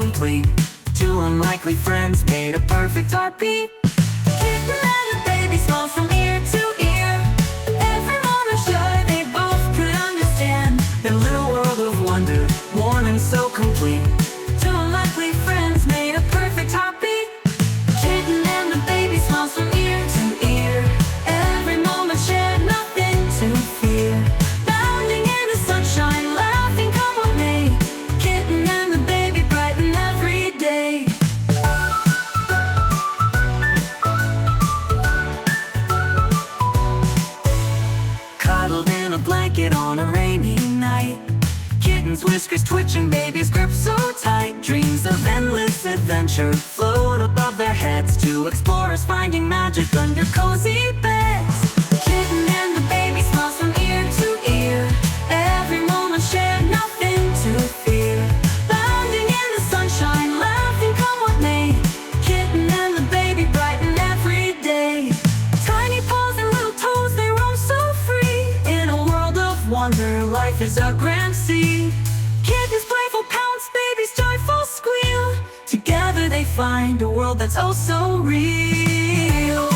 complete. Two unlikely friends made a perfect heartbeat. Kitten and a baby smile from ear to ear. Every moment shy, they both could understand their little world of wonder, warm and so complete. Two unlikely friends made a perfect heartbeat. Kitten and the baby smiles from ear to ear. Every moment shared, nothing to fear. Bounding in the sunshine, laughing come what may. Kitten and the baby brighten every day. Cuddled in a blanket on a rainy night. Kitten's whiskers twitching, baby's grip so tight. Dreams of endless adventure float above their heads. Two explorers finding magic under cozy beds. Kitten and the baby smiles from ear to ear. Every moment shared, nothing to fear. Bounding in the sunshine, laughing come what may. Kitten and the baby brighten every day. Tiny paws and little toes, they roam so free. In a world of wonder, life is a grand sea. Kitten's playful pounce, baby's joyful squeal. Together they find a world that's oh so real.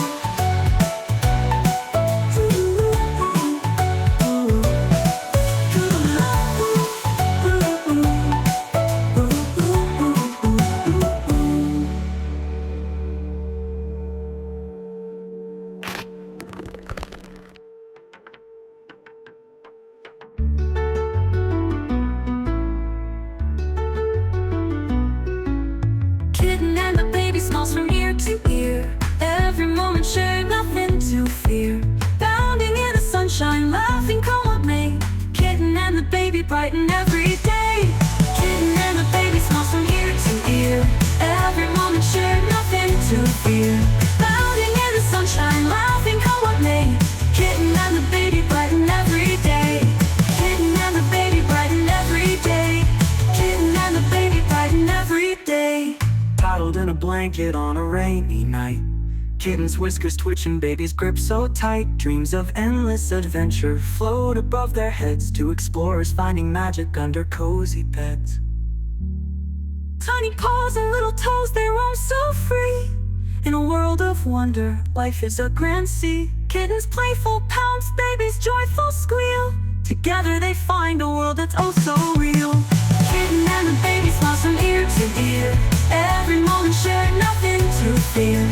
Kitten and the baby smiles from ear to ear. Every moment shared, nothing to fear. Bounding in the sunshine, laughing come what may. Kitten and the baby brighten every day. Kitten and the baby smiles from ear to ear. Every moment shared, nothing to fear. Bounding in the sunshine, laughing come what may. Kitten and the baby brighten every day. Kitten and the baby brighten every day. Kitten and the baby brighten every day. Paddled in a blanket on a rainy night. Kitten's whiskers twitching, baby's grip so tight. Dreams of endless adventure float above their heads. Two explorers finding magic under cozy beds. Tiny paws and little toes, they roam so free. In a world of wonder, life is a grand sea. Kitten's playful pounce, baby's joyful squeal. Together they find a world that's oh so real. Kitten and the baby smiles from ear to ear. Every moment shared, nothing to fear.